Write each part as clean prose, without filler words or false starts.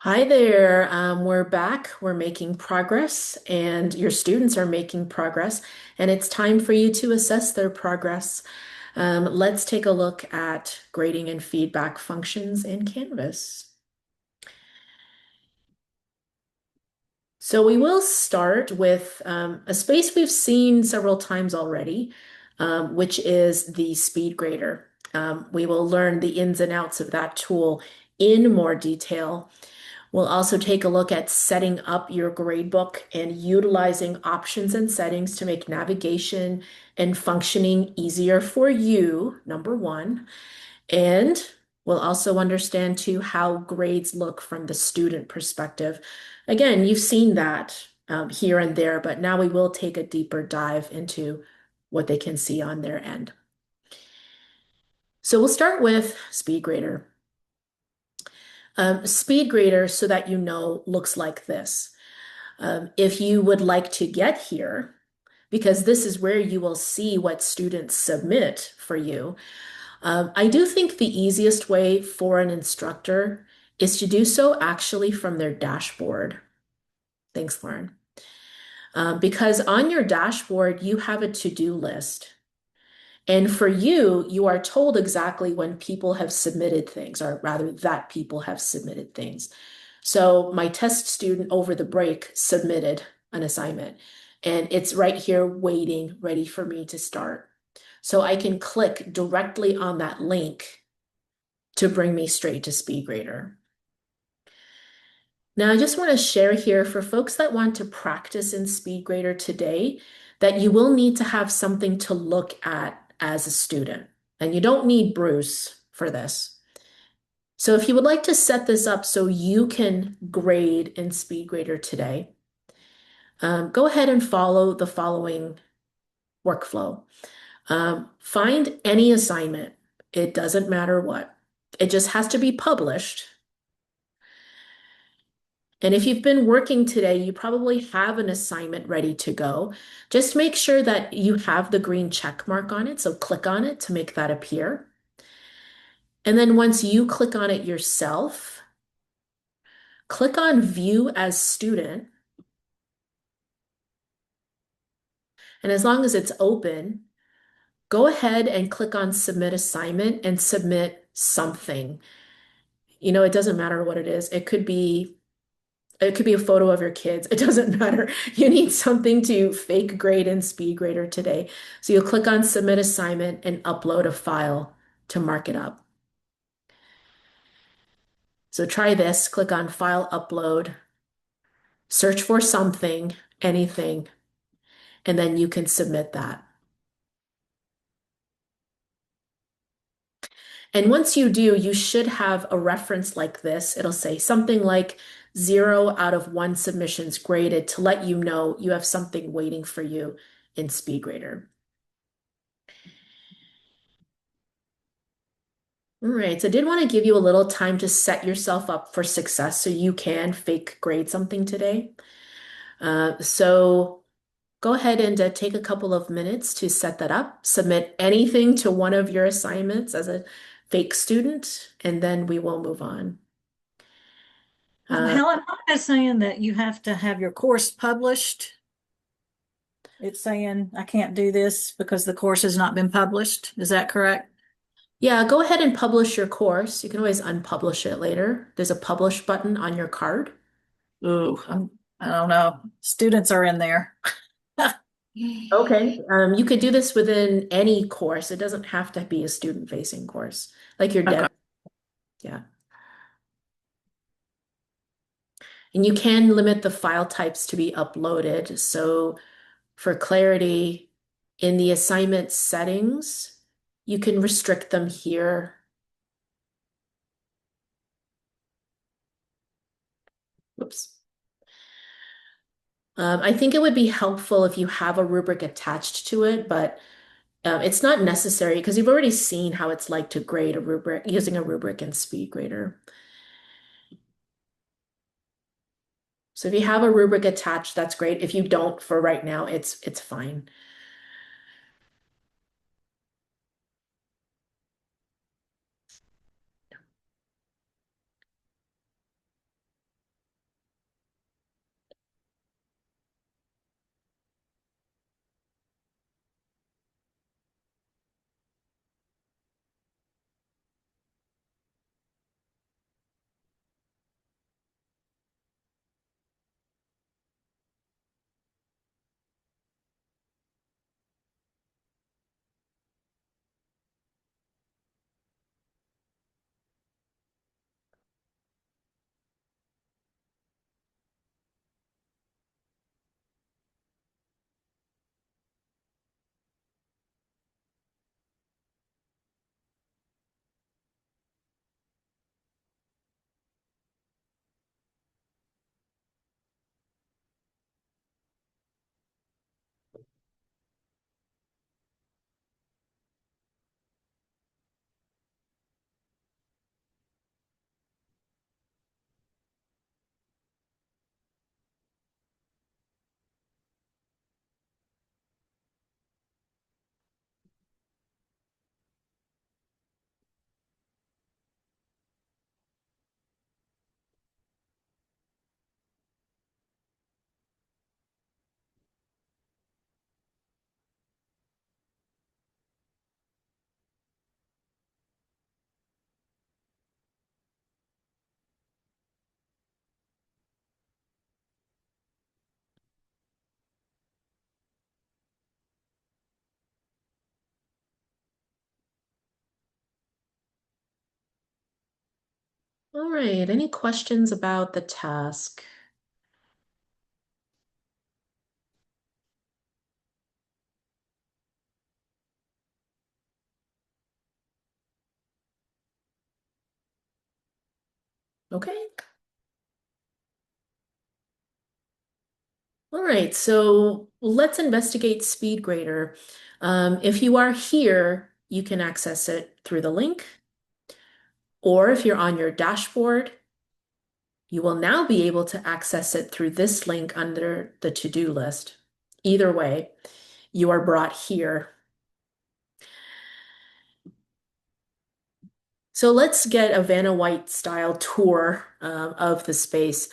Hi there. We're back. We're making progress, and your students are making progress, and it's time for you to assess their progress. Let's take a look at grading and feedback functions in Canvas. So we will start with a space we've seen several times already, which is the SpeedGrader. We will learn the ins and outs of that tool in more detail. We'll also take a look at setting up your gradebook and utilizing options and settings to make navigation and functioning easier for you, number one. And we'll also understand too how grades look from the student perspective. Again, you've seen that here and there, but now we will take a deeper dive into what they can see on their end. So we'll start with SpeedGrader. SpeedGrader, so that you know, looks like this. If you would like to get here, because this is where you will see what students submit for you, I do think the easiest way for an instructor is to do so actually from their dashboard. Thanks, Lauren. Because on your dashboard, you have a to-do list. And for you, you are told exactly when people have submitted things, or rather, that people have submitted things. So my test student over the break submitted an assignment, and it's right here waiting, ready for me to start. So I can click directly on that link to bring me straight to SpeedGrader. Now, I just want to share here for folks that want to practice in SpeedGrader today that you will need to have something to look at as a student. And you don't need Bruce for this. So if you would like to set this up so you can grade in SpeedGrader today, go ahead and follow the following workflow. Find any assignment. It doesn't matter what. It just has to be published. And if you've been working today, you probably have an assignment ready to go. Just make sure that you have the green check mark on it. So click on it to make that appear. And then once you click on it yourself, click on View as Student. And as long as it's open, go ahead and click on Submit Assignment and submit something. It doesn't matter what it is. It could be a photo of your kids. It doesn't matter. You need something to fake grade in SpeedGrader today. So you'll click on Submit Assignment and upload a file to mark it up. So try this, click on File Upload, search for something, anything, and then you can submit that. And once you do, you should have a reference like this. It'll say something like 0 out of 1 submissions graded to let you know you have something waiting for you in SpeedGrader. All right, so I did want to give you a little time to set yourself up for success so you can fake grade something today. So go ahead and take a couple of minutes to set that up. Submit anything to one of your assignments as a fake student, and then we will move on. Uh, Helen, I'm not saying that you have to have your course published. It's saying I can't do this because the course has not been published. Is that correct? yeah, go ahead and publish your course. You can always unpublish it later. There's a publish button on your card. Ooh, I don't know. Students are in there. Okay. You could do this within any course. It doesn't have to be a student-facing course, like your Okay. dev. Yeah. And you can limit the file types to be uploaded. So for clarity, in the assignment settings, you can restrict them here. Whoops. I think it would be helpful if you have a rubric attached to it, but it's not necessary because you've already seen how it's like to grade a rubric using a rubric in SpeedGrader. So if you have a rubric attached, that's great. If you don't, for right now, it's fine. All right, any questions about the task? Okay. All right, so let's investigate SpeedGrader. If you are here, you can access it through the link, or if you're on your dashboard, you will now be able to access it through this link under the to-do list. Either way, you are brought here. So let's get a Vanna White style tour of the space.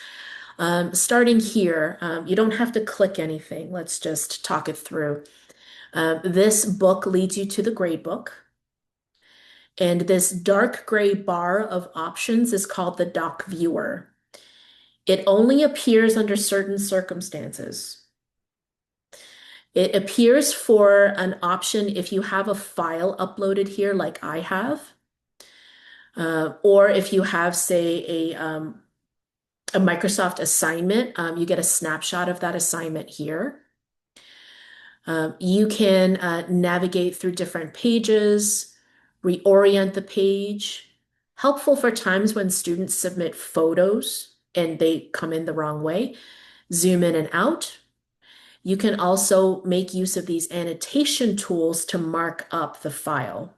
Starting here, you don't have to click anything. Let's just talk it through. This book leads you to the grade book. And this dark gray bar of options is called the doc viewer. It only appears under certain circumstances. It appears for an option if you have a file uploaded here, like I have, or if you have, say, a Microsoft assignment, you get a snapshot of that assignment here. You can navigate through different pages, reorient the page. Helpful for times when students submit photos and they come in the wrong way. Zoom in and out. You can also make use of these annotation tools to mark up the file.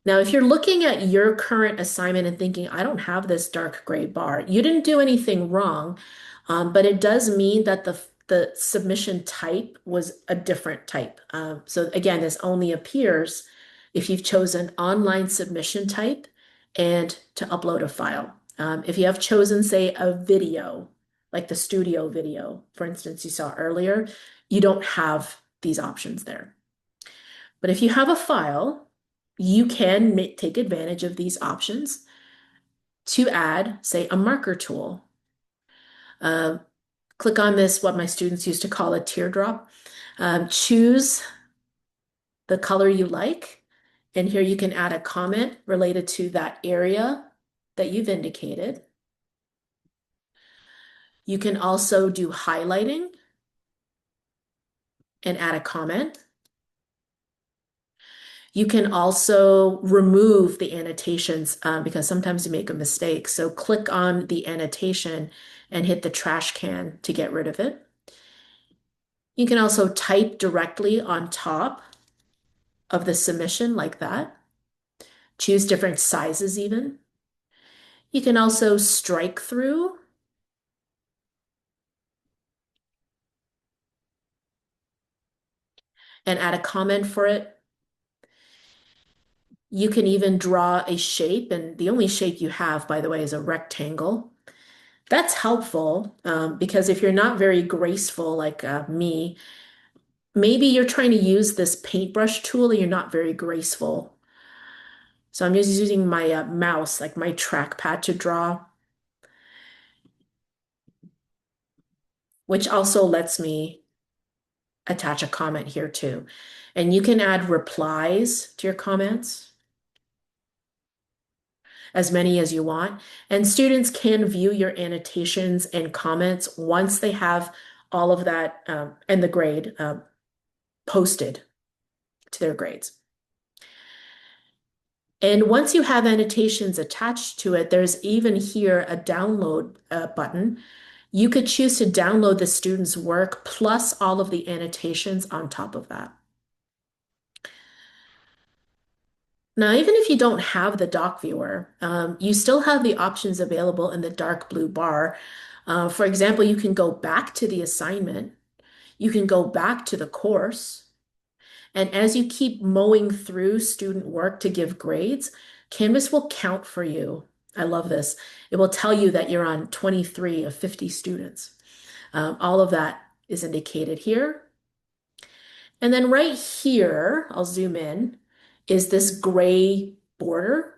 Now, if you're looking at your current assignment and thinking, I don't have this dark gray bar, you didn't do anything wrong, but it does mean that the submission type was a different type. So again, this only appears if you've chosen online submission type and to upload a file. If you have chosen, say, a video, like the studio video, for instance, you saw earlier, you don't have these options there. But if you have a file, you can take advantage of these options to add, say, a marker tool. Uh, Click on this, what my students used to call a teardrop. Choose the color you like, and here you can add a comment related to that area that you've indicated. You can also do highlighting and add a comment. You can also remove the annotations because sometimes you make a mistake. So click on the annotation and hit the trash can to get rid of it. You can also type directly on top of the submission like that. Choose different sizes even. You can also strike through and add a comment for it. You can even draw a shape, and the only shape you have, by the way, is a rectangle. That's helpful because if you're not very graceful like me, maybe you're trying to use this paintbrush tool and you're not very graceful. So I'm just using my mouse, like my trackpad to draw, which also lets me attach a comment here too. And you can add replies to your comments, as many as you want. And students can view your annotations and comments once they have all of that and the grade posted to their grades. And once you have annotations attached to it, there's even here a download button. You could choose to download the student's work plus all of the annotations on top of that. Now, even if you don't have the doc viewer, you still have the options available in the dark blue bar. For example, you can go back to the assignment. You can go back to the course. And as you keep mowing through student work to give grades, Canvas will count for you. I love this. It will tell you that you're on 23 of 50 students. All of that is indicated here. And then right here, I'll zoom in, is this gray border.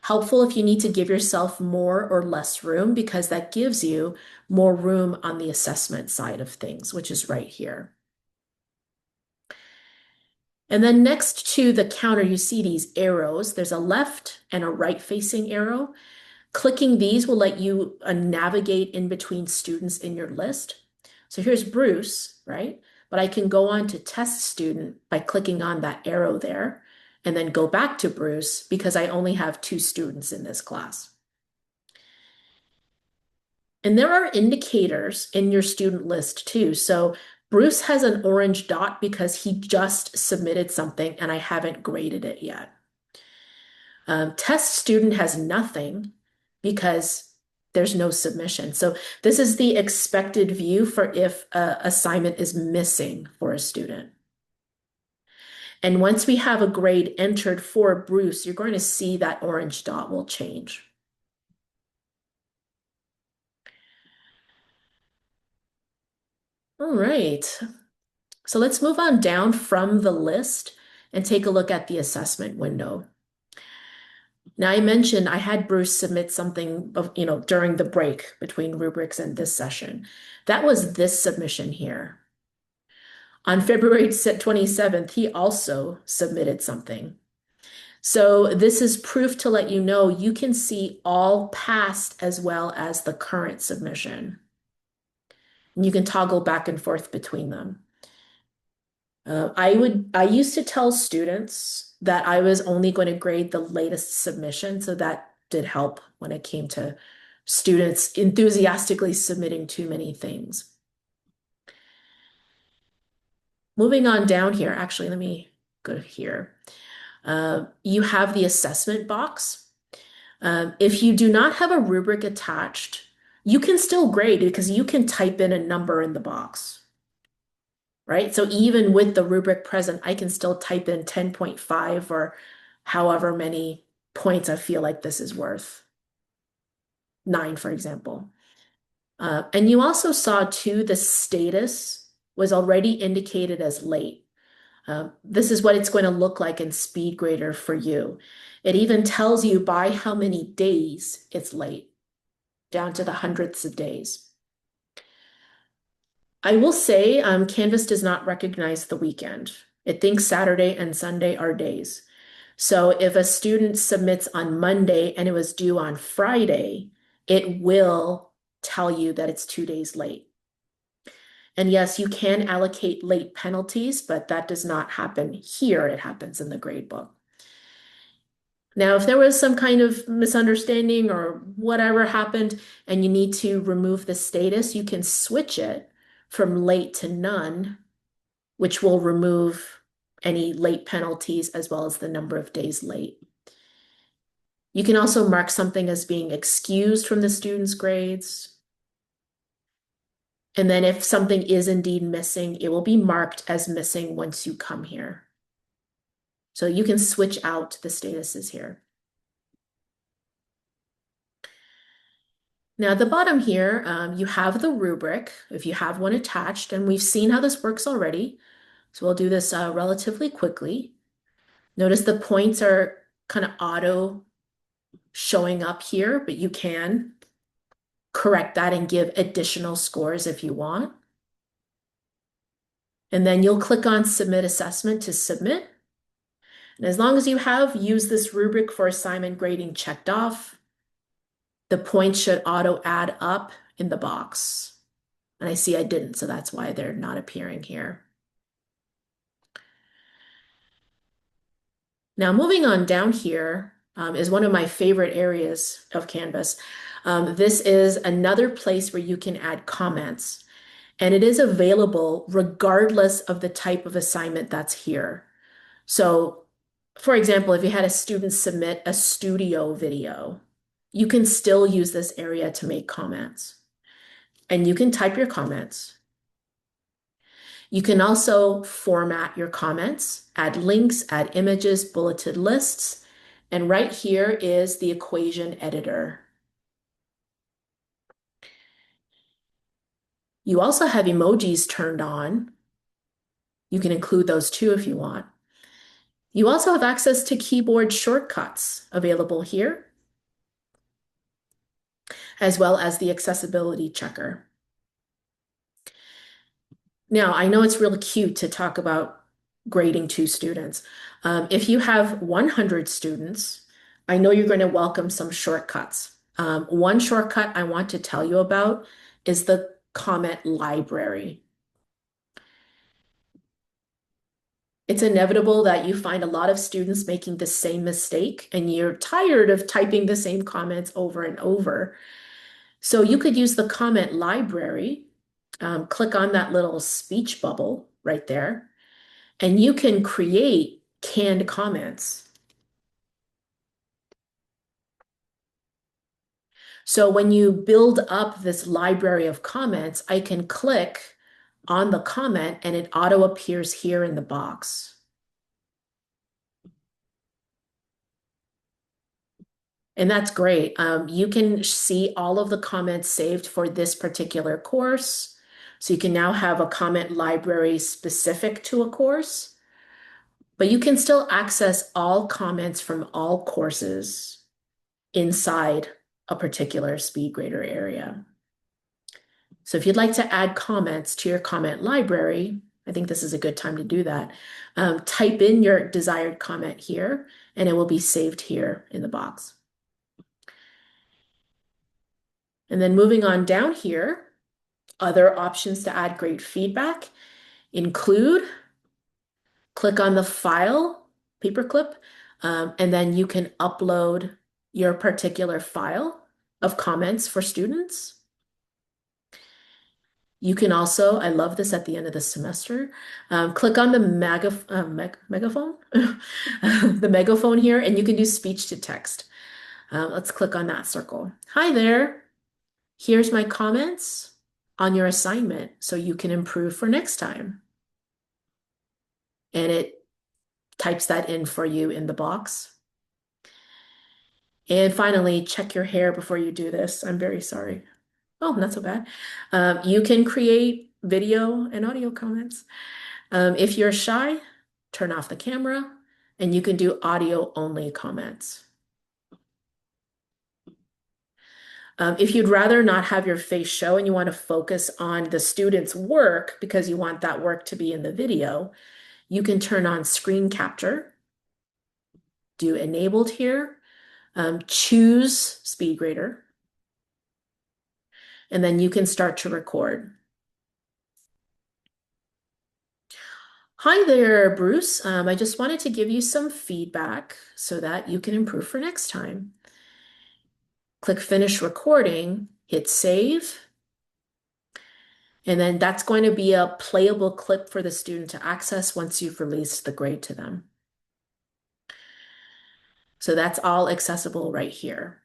Helpful if you need to give yourself more or less room because that gives you more room on the assessment side of things, which is right here. And then next to the counter, you see these arrows. There's a left and a right facing arrow. Clicking these will let you navigate in between students in your list. So here's Bruce, right? But I can go on to test student by clicking on that arrow there and then go back to Bruce because I only have 2 students in this class. And there are indicators in your student list too. So Bruce has an orange dot because he just submitted something and I haven't graded it yet. Test student has nothing because there's no submission. So this is the expected view for if an assignment is missing for a student. And once we have a grade entered for Bruce, you're going to see that orange dot will change. All right. So let's move on down from the list and take a look at the assessment window. Now, I mentioned I had Bruce submit something during the break between rubrics and this session. That was this submission here. On February 27th, he also submitted something. So this is proof to let you know you can see all past as well as the current submission. And you can toggle back and forth between them. I used to tell students that I was only going to grade the latest submission, so that did help when it came to students enthusiastically submitting too many things. Moving on down here, actually, let me go here. You have the assessment box. If you do not have a rubric attached, you can still grade because you can type in a number in the box. Right? So even with the rubric present, I can still type in 10.5 or however many points I feel like this is worth. 9, for example. And you also saw too, the status was already indicated as late. This is what it's going to look like in SpeedGrader for you. It even tells you by how many days it's late, down to the hundredths of days. I will say Canvas does not recognize the weekend. It thinks Saturday and Sunday are days. So if a student submits on Monday and it was due on Friday, it will tell you that it's 2 days late. And yes, you can allocate late penalties, but that does not happen here. It happens in the gradebook. Now, if there was some kind of misunderstanding or whatever happened and you need to remove the status, you can switch it from late to none, which will remove any late penalties as well as the number of days late. You can also mark something as being excused from the student's grades. And then if something is indeed missing, it will be marked as missing once you come here. So you can switch out the statuses here. Now at the bottom here, you have the rubric, if you have one attached, and we've seen how this works already. So we'll do this relatively quickly. Notice the points are kind of auto showing up here, but you can correct that and give additional scores if you want. And then you'll click on Submit Assessment to submit. And as long as you have Use this rubric for assignment grading checked off, the points should auto add up in the box. And I see I didn't, so that's why they're not appearing here. Now, moving on down here is one of my favorite areas of Canvas. This is another place where you can add comments, and it is available regardless of the type of assignment that's here. So, for example, if you had a student submit a studio video, you can still use this area to make comments. And you can type your comments. You can also format your comments, add links, add images, bulleted lists, and right here is the equation editor. You also have emojis turned on. You can include those too if you want. You also have access to keyboard shortcuts available here, as well as the accessibility checker. Now, I know it's really cute to talk about grading two students. If you have 100 students, I know you're going to welcome some shortcuts. One shortcut I want to tell you about is the comment library. It's inevitable that you find a lot of students making the same mistake and you're tired of typing the same comments over and over. So you could use the comment library, click on that little speech bubble right there, and you can create canned comments. So when you build up this library of comments, I can click on the comment and it auto appears here in the box. And that's great. You can see all of the comments saved for this particular course. So you can now have a comment library specific to a course, but you can still access all comments from all courses inside a particular SpeedGrader area. So if you'd like to add comments to your comment library, I think this is a good time to do that. Type in your desired comment here, and it will be saved here in the box. And then moving on down here, other options to add grade feedback include click on the file paperclip, and then you can upload your particular file of comments for students. You can also, I love this at the end of the semester, click on the megaphone, the megaphone here, and you can do speech to text. Let's click on that circle. Hi there. Here's my comments on your assignment so you can improve for next time. And it types that in for you in the box. And finally, check your hair before you do this. I'm very sorry. Oh, not so bad. You can create video and audio comments. If you're shy, turn off the camera and you can do audio only comments. If you'd rather not have your face show and you want to focus on the student's work because you want that work to be in the video, you can turn on screen capture, do enabled here, choose SpeedGrader, and then you can start to record. Hi there, Bruce. I just wanted to give you some feedback so that you can improve for next time. Click Finish Recording, hit Save, and then that's going to be a playable clip for the student to access once you've released the grade to them. So that's all accessible right here.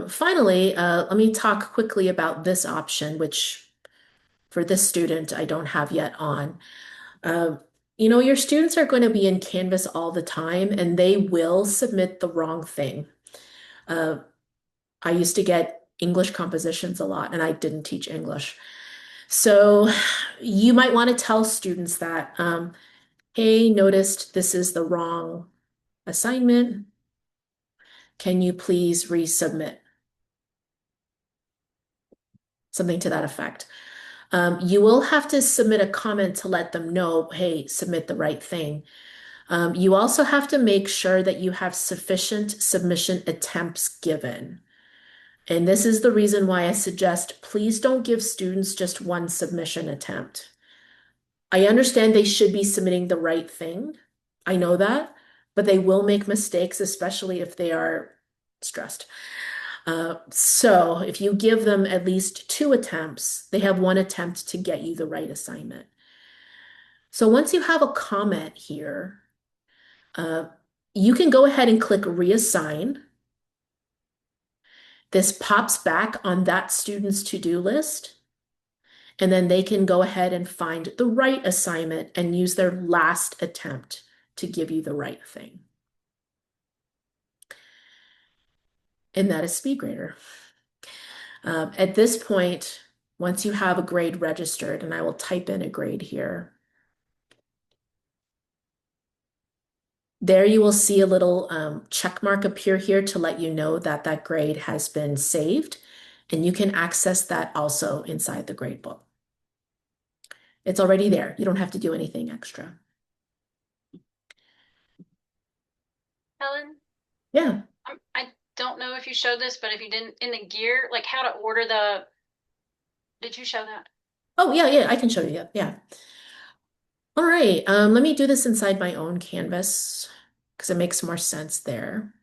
Finally, let me talk quickly about this option, which for this student I don't have yet on. Your students are going to be in Canvas all the time and they will submit the wrong thing. I used to get English compositions a lot and I didn't teach English. So you might want to tell students that, hey, noticed this is the wrong assignment. Can you please resubmit? Something to that effect. You will have to submit a comment to let them know, hey, submit the right thing. You also have to make sure that you have sufficient submission attempts given. And this is the reason why I suggest please don't give students just one submission attempt. I understand they should be submitting the right thing. I know that, but they will make mistakes, especially if they are stressed. So if you give them at least 2 attempts, they have 1 attempt to get you the right assignment. So once you have a comment here, you can go ahead and click Reassign. This pops back on that student's to-do list, and then they can go ahead and find the right assignment and use their last attempt to give you the right thing. And that is SpeedGrader. At this point, once you have a grade registered, and I will type in a grade here, there you will see a little check mark appear here to let you know that that grade has been saved, and you can access that also inside the gradebook. It's already there. You don't have to do anything extra. Helen, Yeah. I don't know if you showed this, but if you didn't, in the gear, like how to order the, did you show that? Oh, yeah, yeah, I can show you. Yeah. Yeah. All right. Let me do this inside my own canvas because it makes more sense there.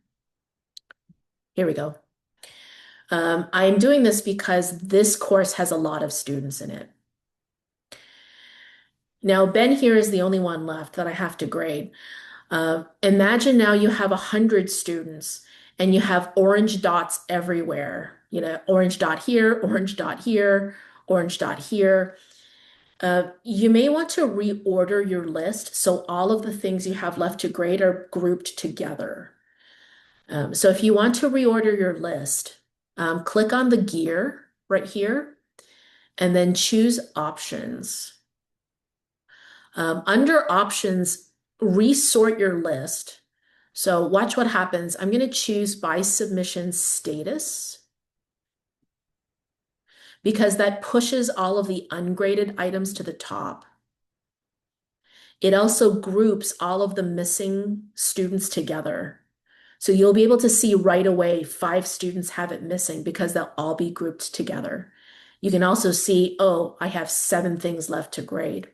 Here we go. I'm doing this because this course has a lot of students in it. Now, Ben here is the only one left that I have to grade. Imagine now you have 100 students and you have orange dots everywhere. You know, orange dot here, orange dot here, orange dot here. You may want to reorder your list so all of the things you have left to grade are grouped together. So if you want to reorder your list, click on the gear right here and then choose options. Under options, resort your list. So watch what happens. I'm going to choose by submission status because that pushes all of the ungraded items to the top. It also groups all of the missing students together. So you'll be able to see right away 5 students have it missing because they'll all be grouped together. You can also see, oh, I have 7 things left to grade.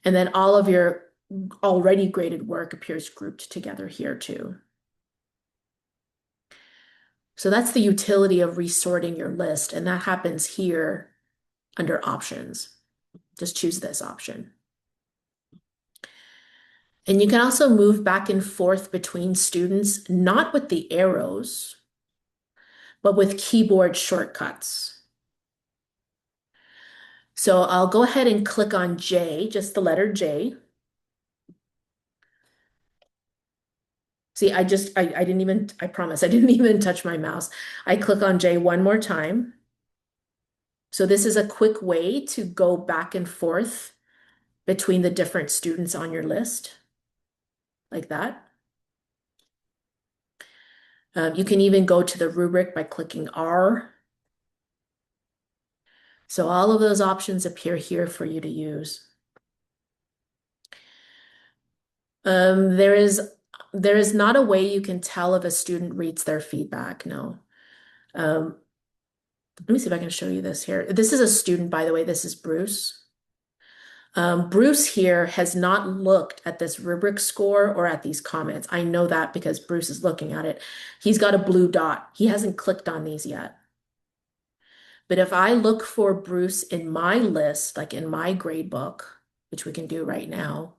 And then all of your already graded work appears grouped together here too. So that's the utility of resorting your list, and that happens here under options. Just choose this option. And you can also move back and forth between students, not with the arrows, but with keyboard shortcuts. So I'll go ahead and click on J, just the letter J. See, I didn't even, I promise, I didn't even touch my mouse. I click on J one more time. So this is a quick way to go back and forth between the different students on your list, like that. You can even go to the rubric by clicking R. So all of those options appear here for you to use. There is not a way you can tell if a student reads their feedback, no. Let me see if I can show you this here. This is a student, by the way. This is Bruce. Bruce here has not looked at this rubric score or at these comments. I know that because Bruce is looking at it. He's got a blue dot. He hasn't clicked on these yet. But if I look for Bruce in my list, like in my grade book, which we can do right now.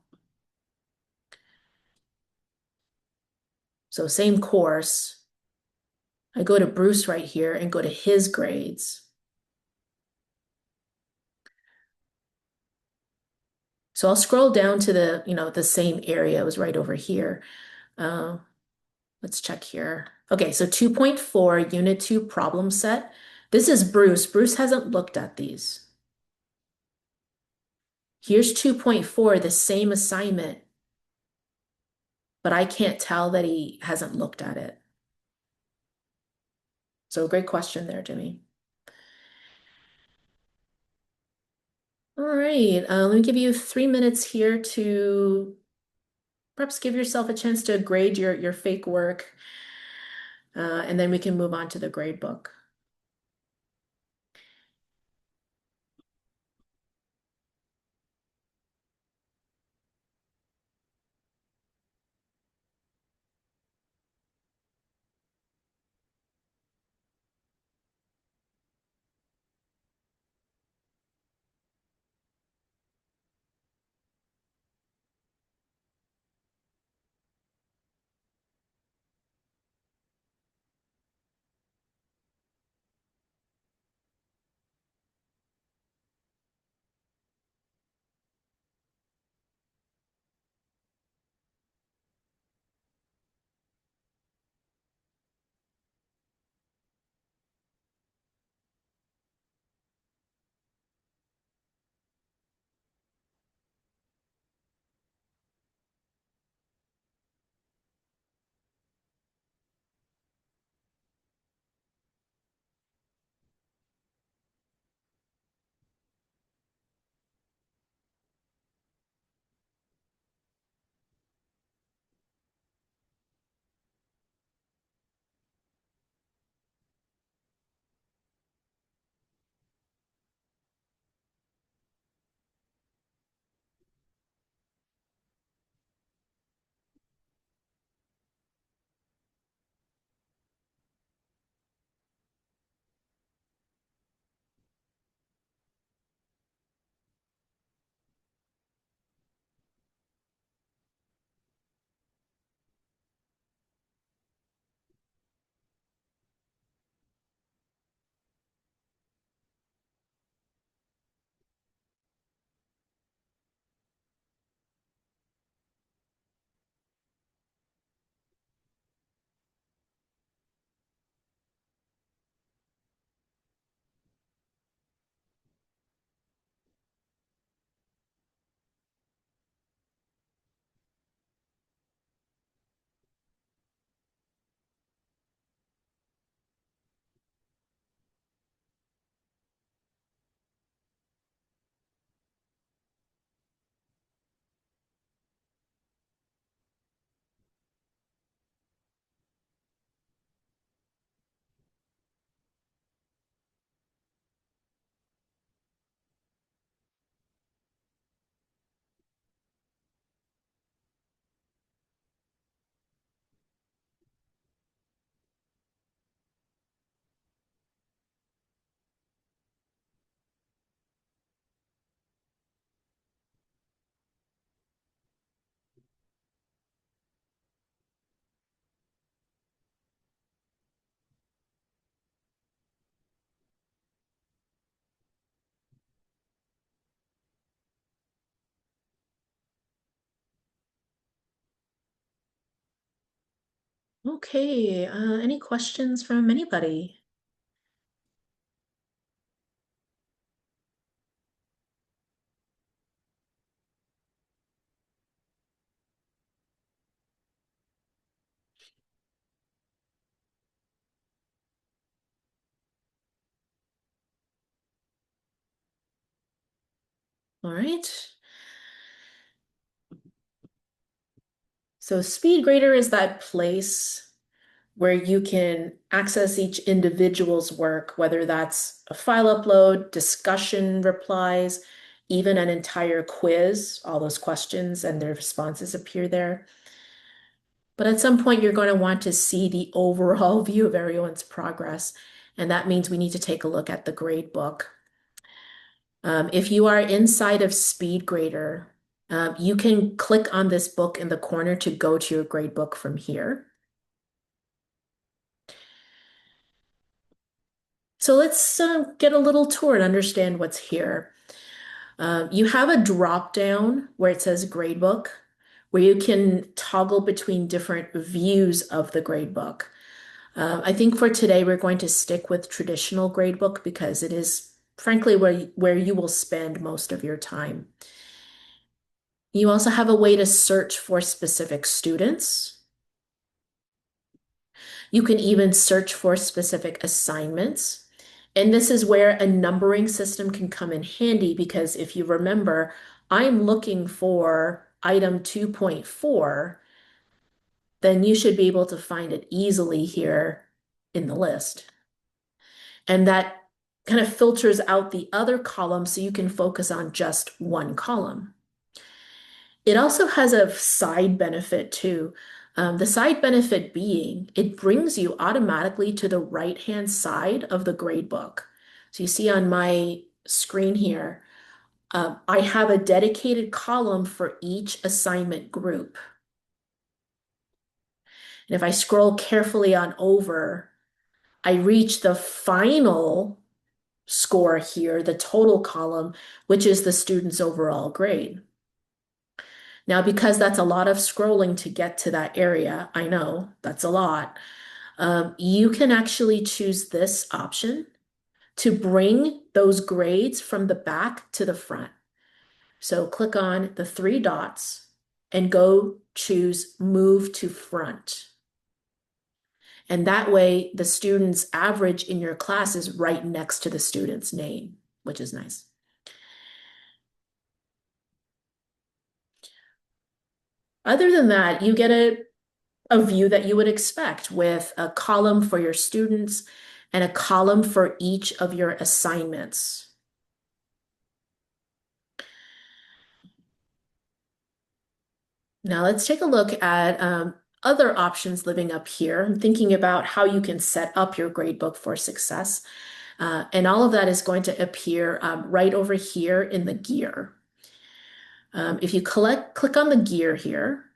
So same course. I go to Bruce right here and go to his grades. So I'll scroll down to the same area. It was right over here. Uh, let's check here. Okay, so 2.4, Unit 2 problem set. This is Bruce. Bruce hasn't looked at these. Here's 2.4, the same assignment, but I can't tell that he hasn't looked at it. So great question there, Jimmy. All right, let me give you 3 minutes here to perhaps give yourself a chance to grade your fake work, and then we can move on to the grade book. Okay, any questions from anybody? All right. So SpeedGrader is that place where you can access each individual's work, whether that's a file upload, discussion replies, even an entire quiz, all those questions and their responses appear there. But at some point, you're going to want to see the overall view of everyone's progress. And that means we need to take a look at the grade book. If you are inside of SpeedGrader, you can click on this book in the corner to go to your grade book from here. So let's get a little tour and understand what's here. You have a drop down where it says gradebook, where you can toggle between different views of the gradebook. I think for today, we're going to stick with traditional gradebook because it is frankly where you will spend most of your time. You also have a way to search for specific students. You can even search for specific assignments. And this is where a numbering system can come in handy because if you remember, I'm looking for item 2.4, then you should be able to find it easily here in the list. And that kind of filters out the other column so you can focus on just one column. It also has a side benefit too. The side benefit being it brings you automatically to the right-hand side of the gradebook. So you see on my screen here, I have a dedicated column for each assignment group. And if I scroll carefully on over, I reach the final score here, the total column, which is the student's overall grade. Now, because that's a lot of scrolling to get to that area, I know that's a lot. You can actually choose this option to bring those grades from the back to the front. So click on the three dots and go choose Move to Front. And that way, the student's average in your class is right next to the student's name, which is nice. Other than that, you get a view that you would expect with a column for your students and a column for each of your assignments. Now let's take a look at other options living up here. I'm thinking about how you can set up your gradebook for success. And all of that is going to appear right over here in the gear. If you click on the gear here,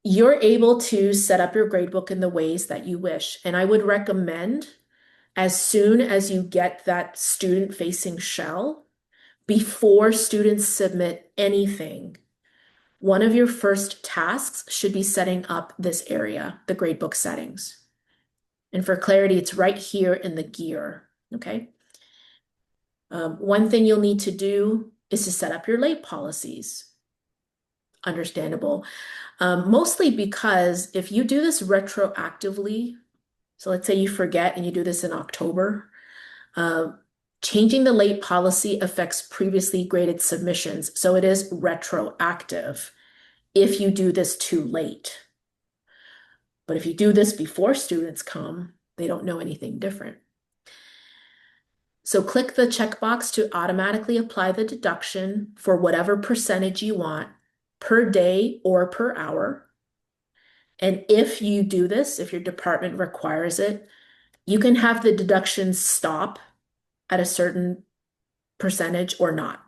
you're able to set up your gradebook in the ways that you wish. And I would recommend as soon as you get that student-facing shell, before students submit anything, one of your first tasks should be setting up this area, the gradebook settings. And for clarity, it's right here in the gear, okay? One thing you'll need to do is to set up your late policies. Understandable. Mostly because if you do this retroactively, so let's say you forget and you do this in October, changing the late policy affects previously graded submissions, so it is retroactive if you do this too late. But if you do this before students come, they don't know anything different. So click the checkbox to automatically apply the deduction for whatever percentage you want per day or per hour. And if you do this, if your department requires it, you can have the deductions stop at a certain percentage or not.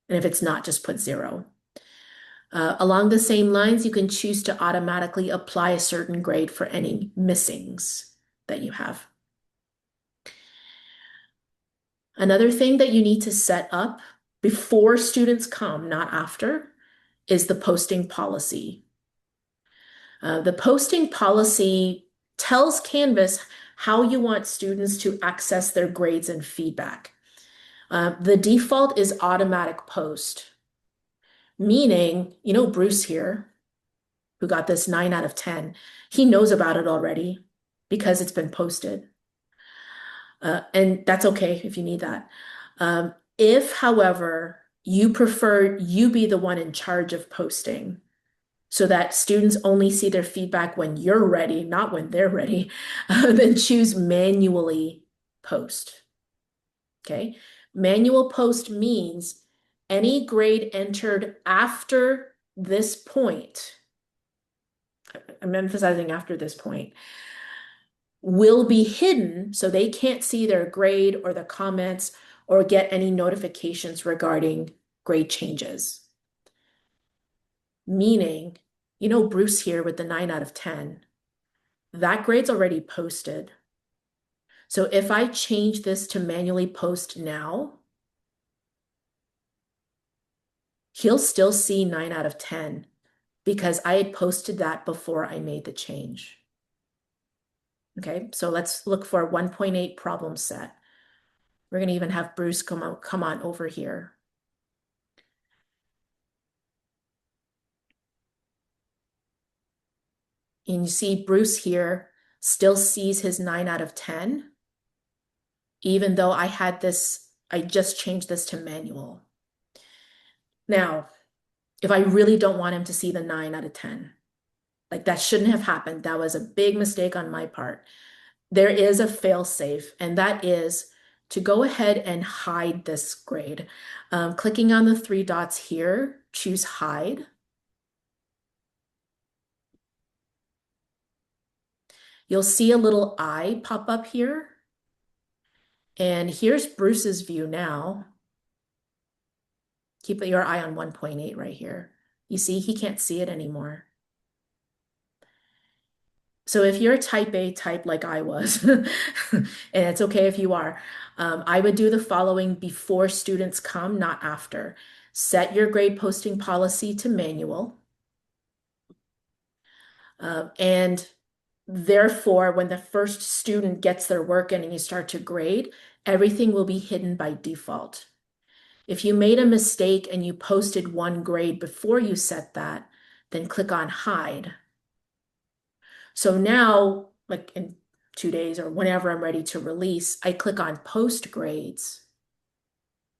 And if it's not, just put 0. Along the same lines, you can choose to automatically apply a certain grade for any missings that you have. Another thing that you need to set up before students come, not after, is the posting policy. The posting policy tells Canvas how you want students to access their grades and feedback. The default is automatic post, meaning, Bruce here, who got this 9 out of 10, he knows about it already because it's been posted. And that's okay if you need that. If, however, you prefer you be the one in charge of posting so that students only see their feedback when you're ready, not when they're ready, then choose manually post. Okay. Manual post means any grade entered after this point, I'm emphasizing after this point, will be hidden so they can't see their grade or the comments or get any notifications regarding grade changes. Meaning, Bruce here with the 9 out of 10, that grade's already posted. So if I change this to manually post now, he'll still see 9 out of 10 because I had posted that before I made the change. Okay, so let's look for a 1.8 problem set. We're going to even have Bruce come on over here. And you see Bruce here still sees his 9 out of 10, even though I just changed this to manual. Now, if I really don't want him to see the 9 out of 10, like that shouldn't have happened. That was a big mistake on my part. There is a fail-safe, and that is to go ahead and hide this grade. Clicking on the 3 dots here, choose hide. You'll see a little eye pop up here. And here's Bruce's view now. Keep your eye on 1.8 right here. You see, he can't see it anymore. So if you're a type A type like I was, and it's okay if you are, I would do the following before students come, not after. Set your grade posting policy to manual. And therefore, when the first student gets their work in and you start to grade, everything will be hidden by default. If you made a mistake and you posted one grade before you set that, then click on hide. So now, like in 2 days or whenever I'm ready to release, I click on post grades.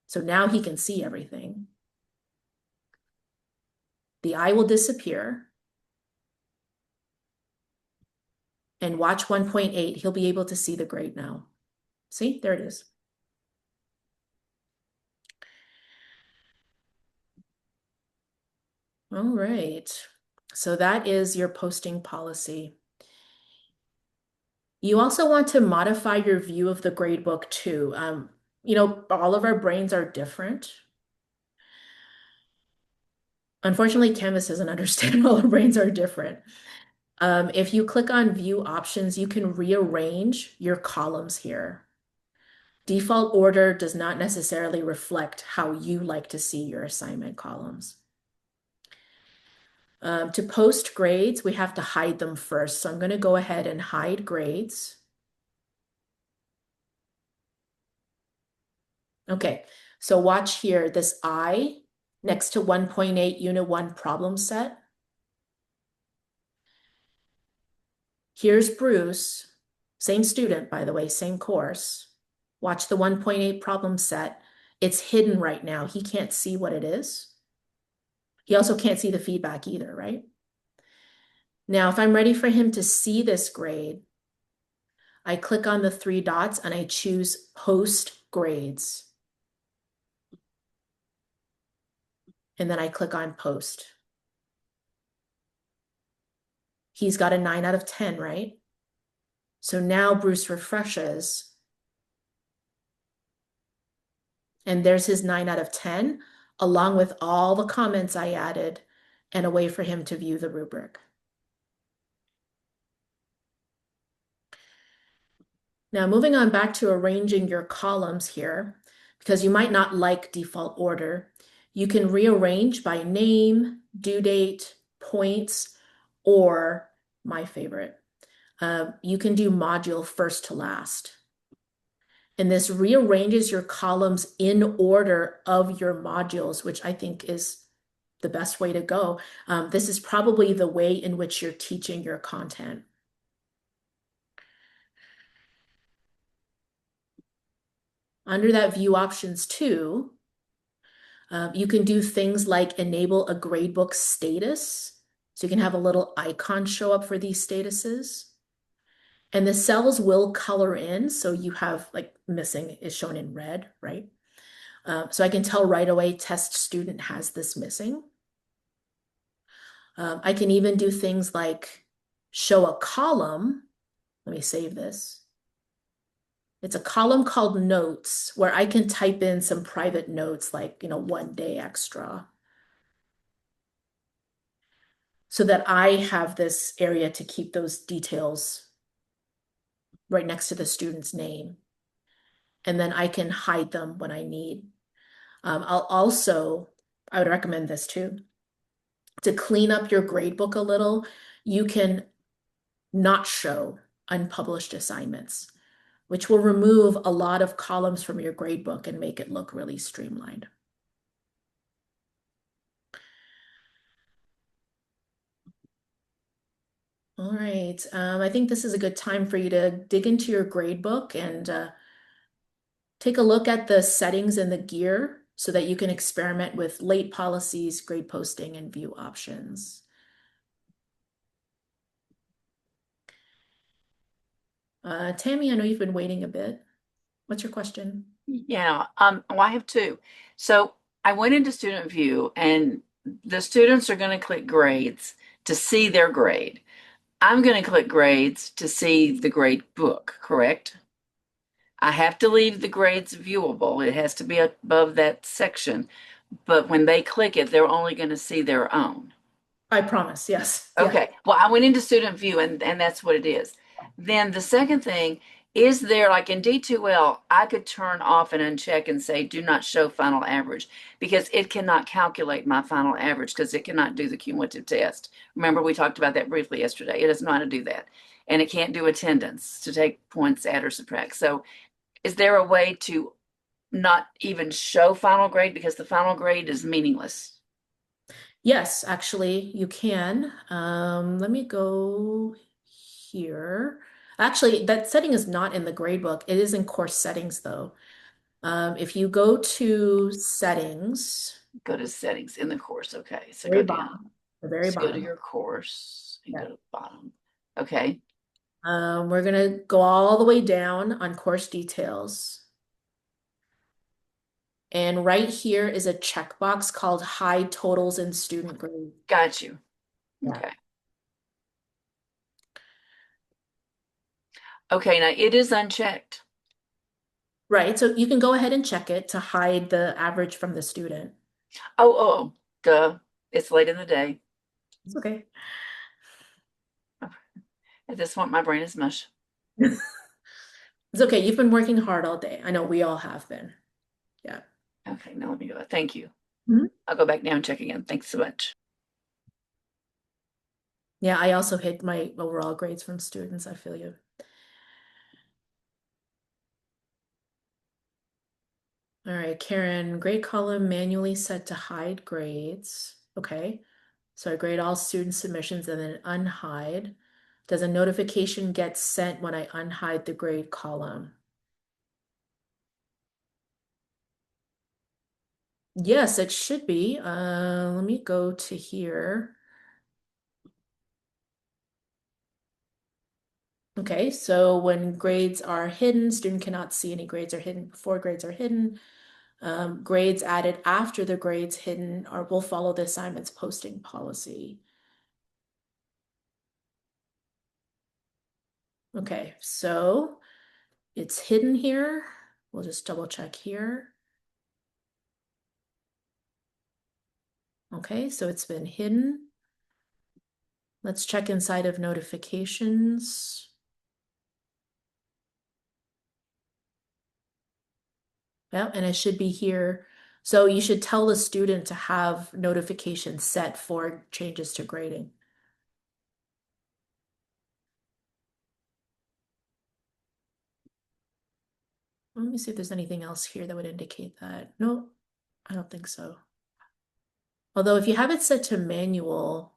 So now he can see everything. The eye will disappear. And watch 1.8, he'll be able to see the grade now. See, there it is. All right. So that is your posting policy. You also want to modify your view of the gradebook too. All of our brains are different. Unfortunately, Canvas doesn't understand all our brains are different. If you click on view options, you can rearrange your columns here. Default order does not necessarily reflect how you like to see your assignment columns. To post grades, we have to hide them first. So I'm going to go ahead and hide grades. Okay, so watch here, this I next to 1.8 Unit 1 problem set. Here's Bruce, same student, by the way, same course. Watch the 1.8 problem set. It's hidden right now. He can't see what it is. He also can't see the feedback either, right? Now, if I'm ready for him to see this grade, I click on the 3 dots and I choose post grades. And then I click on post. He's got a 9 out of 10, right? So now Bruce refreshes. And there's his 9 out of 10, along with all the comments I added and a way for him to view the rubric. Now, moving on back to arranging your columns here, because you might not like default order, you can rearrange by name, due date, points, or my favorite. You can do module first to last. And this rearranges your columns in order of your modules, which I think is the best way to go. This is probably the way in which you're teaching your content. Under that view options too, you can do things like enable a gradebook status. So you can have a little icon show up for these statuses. And the cells will color in. So you have like missing is shown in red, right? So I can tell right away test student has this missing. I can even do things like show a column. Let me save this. It's a column called notes where I can type in some private notes like, 1 day extra. So that I have this area to keep those details right next to the student's name. And then I can hide them when I need. I would recommend this too. To clean up your gradebook a little, you can not show unpublished assignments, which will remove a lot of columns from your gradebook and make it look really streamlined. All right, I think this is a good time for you to dig into your gradebook and take a look at the settings in the gear so that you can experiment with late policies, grade posting, and view options. Tammy, I know you've been waiting a bit. What's your question? Yeah, well, I have two. So I went into student view and the students are going to click grades to see their grade. I'm going to click grades to see the grade book, correct? I have to leave the grades viewable. It has to be above that section. But when they click it, they're only going to see their own. I promise, yes. Yeah. Okay, well, I went into student view and that's what it is. Then the second thing is there, like in D2L, I could turn off and uncheck and say, do not show final average because it cannot calculate my final average because it cannot do the cumulative test. Remember, we talked about that briefly yesterday. It doesn't know how to do that. And it can't do attendance to take points, add or subtract. So is there a way to not even show final grade because the final grade is meaningless? Yes, actually, you can. Let me go here. Actually, that setting is not in the gradebook. It is in course settings, though. If you go to settings, Go to settings in the course. Okay, so very go down. bottom, the very Just go to bottom. your course and Yeah. go to the bottom. Okay. We're gonna go all the way down on course details. And right here is a checkbox called hide totals and student grade. Got you. Yeah. Okay. Okay, now it is unchecked. Right, so you can go ahead and check it to hide the average from the student. Oh, duh. It's late in the day. It's okay. At this point, my brain is mush. It's okay. You've been working hard all day. I know we all have been. Yeah. Okay, now let me go. Thank you. Mhm. I'll go back now and check again. Thanks so much. Yeah, I also hit my overall grades from students. I feel you. All right, Karen, grade column manually set to hide grades. Okay. So I grade all student submissions and then unhide. Does a notification get sent when I unhide the grade column? Yes, it should be. Let me go to here. Okay, so when grades are hidden, student cannot see any grades are hidden before grades are hidden. Grades added after the grades hidden will follow the assignments posting policy. Okay, so it's hidden here. We'll just double check here. Okay, so it's been hidden. Let's check inside of notifications. Yeah, and it should be here. So you should tell the student to have notifications set for changes to grading. Let me see if there's anything else here that would indicate that. No, I don't think so. Although if you have it set to manual,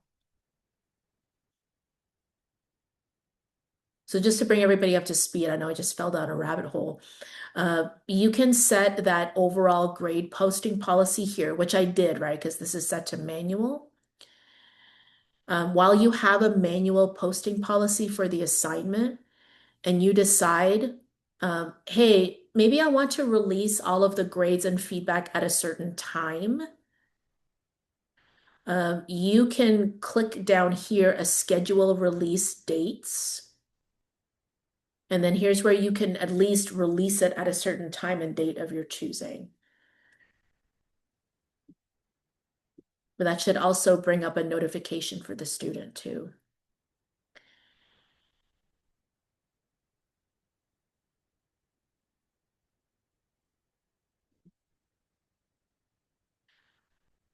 so just to bring everybody up to speed, I know I just fell down a rabbit hole. You can set that overall grade posting policy here, which I did, right? Because this is set to manual. While you have a manual posting policy for the assignment and you decide, hey, maybe I want to release all of the grades and feedback at a certain time. You can click down here, a schedule release dates. And then here's where you can at least release it at a certain time and date of your choosing. But that should also bring up a notification for the student too.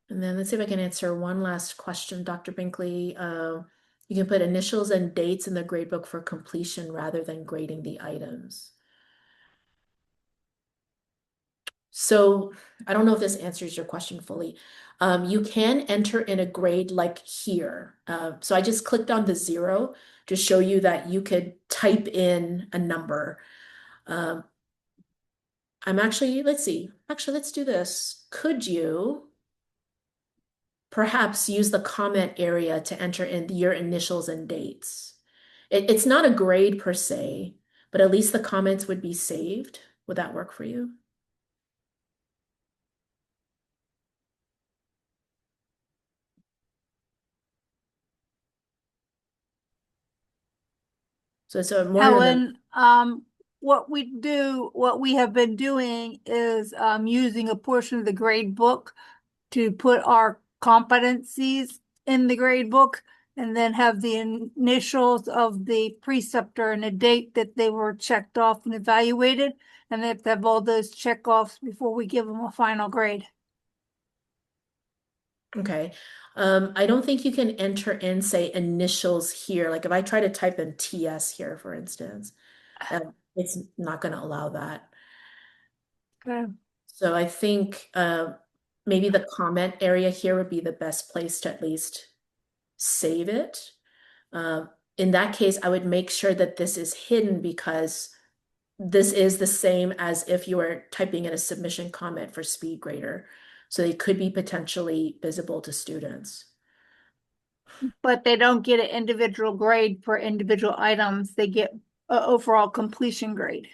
And then let's see if I can answer one last question, Dr. Binkley. You can put initials and dates in the gradebook for completion rather than grading the items. So I don't know if this answers your question fully. You can enter in a grade like here. So I just clicked on the 0 to show you that you could type in a number. I'm actually, let's see, actually, let's do this. Could you perhaps use the comment area to enter in your initials and dates? It's not a grade per se, but at least the comments would be saved. Would that work for you? So it's a more than Ellen, what we have been doing is using a portion of the grade book to put our competencies in the grade book and then have the initials of the preceptor and a date that they were checked off and evaluated. And they have to have all those check offs before we give them a final grade. okay. I don't think you can enter in, say, initials here. Like if I try to type in TS here, for instance, it's not going to allow that. Okay. So I think maybe the comment area here would be the best place to at least save it. In that case, I would make sure that this is hidden because this is the same as if you were typing in a submission comment for SpeedGrader. So they could be potentially visible to students. But they don't get an individual grade for individual items. They get an overall completion grade.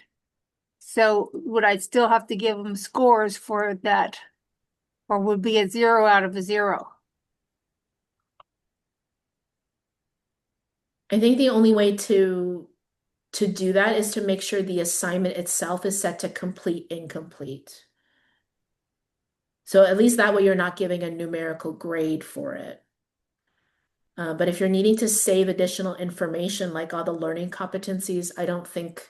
So would I still have to give them scores for that? Or would be a 0 out of a 0? I think the only way to do that is to make sure the assignment itself is set to complete incomplete. So at least that way you're not giving a numerical grade for it. But if you're needing to save additional information like all the learning competencies, I don't think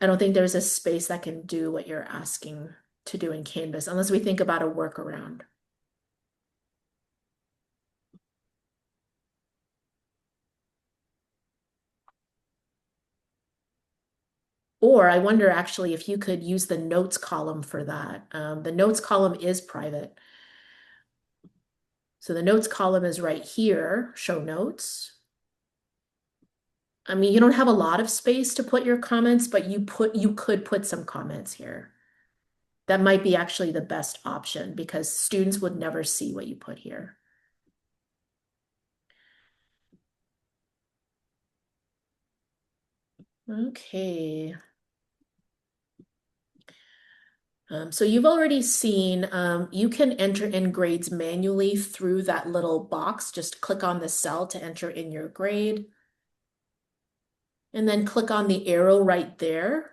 there's a space that can do what you're asking to do in Canvas unless we think about a workaround. Or I wonder actually if you could use the notes column for that. The notes column is private. So the notes column is right here, show notes. I mean, you don't have a lot of space to put your comments, but you could put some comments here. That might be actually the best option because students would never see what you put here. Okay. So you've already seen, you can enter in grades manually through that little box. Just click on the cell to enter in your grade. And then click on the arrow right there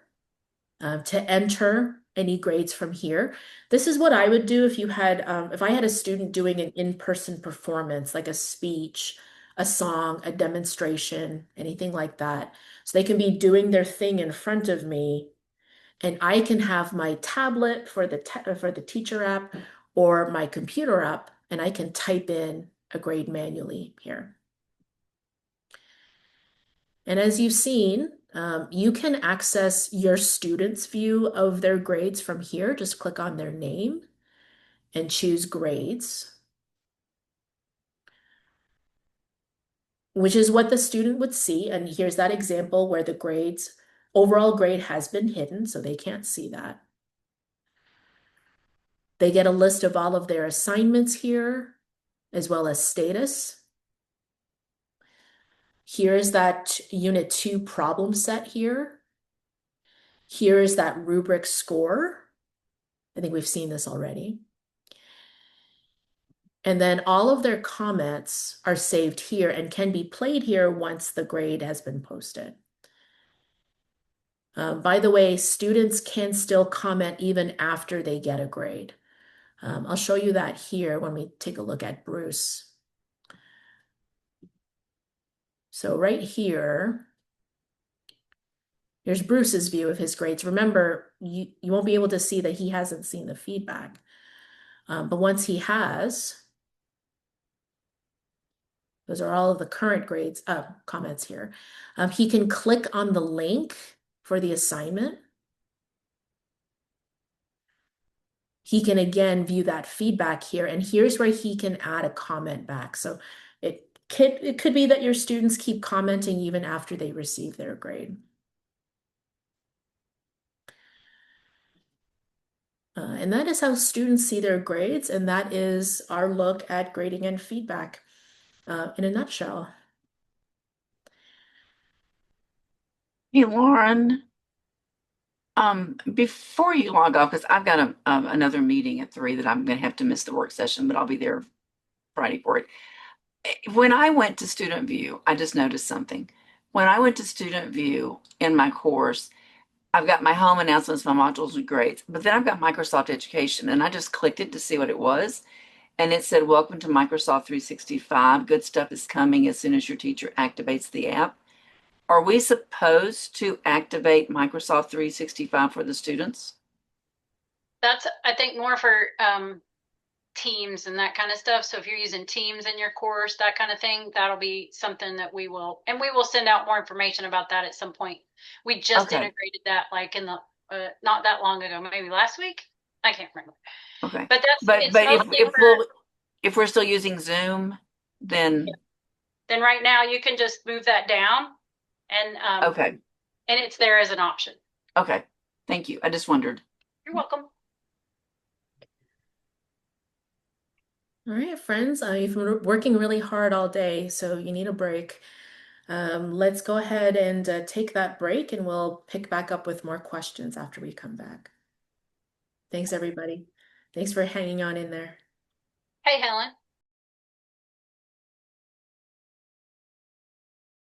to enter any grades from here. This is what I would do if you had, if I had a student doing an in-person performance, like a speech, a song, a demonstration, anything like that. So they can be doing their thing in front of me, and I can have my tablet for the teacher app or my computer app, and I can type in a grade manually here. And as you've seen, You can access your student's view of their grades from here. Just click on their name and choose grades, which is what the student would see. And here's that example where the grades, overall grade has been hidden, so they can't see that. They get a list of all of their assignments here, as well as status. Here's that Unit 2 problem set here. Here's that rubric score. I think we've seen this already. And then all of their comments are saved here and can be played here once the grade has been posted. By the way, students can still comment even after they get a grade. I'll show you that here when we take a look at Bruce. So right here, here's Bruce's view of his grades. Remember, you won't be able to see that he hasn't seen the feedback. But once he has, those are all of the current grades, comments here. He can click on the link for the assignment. He can again view that feedback here, and here's where he can add a comment back. So it could be that your students keep commenting even after they receive their grade. And that is how students see their grades, and that is our look at grading and feedback in a nutshell. Hey, Lauren, before you log off, because I've got another meeting at 3 that I'm going to have to miss the work session, but I'll be there Friday for it. When I went to Student View, I just noticed something. When I went to Student View in my course, I've got my home announcements, my modules and grades, but then I've got Microsoft Education, and I just clicked it to see what it was. And it said, welcome to Microsoft 365. Good stuff is coming as soon as your teacher activates the app. Are we supposed to activate Microsoft 365 for the students? That's, I think, more for Teams and that kind of stuff. So if you're using Teams in your course, that kind of thing, that'll be something that we will send out more information about that at some point. We just Okay. integrated that like in the not that long ago, maybe last week. I can't remember. Okay. But it's But mostly if we're still using Zoom, then then right now you can just move that down and okay. and it's there as an option. Okay. Thank you. I just wondered. You're welcome. All right, friends, you've been working really hard all day, so you need a break. Let's go ahead and take that break, and we'll pick back up with more questions after we come back. Thanks, everybody. Thanks for hanging on in there. Hey, Helen.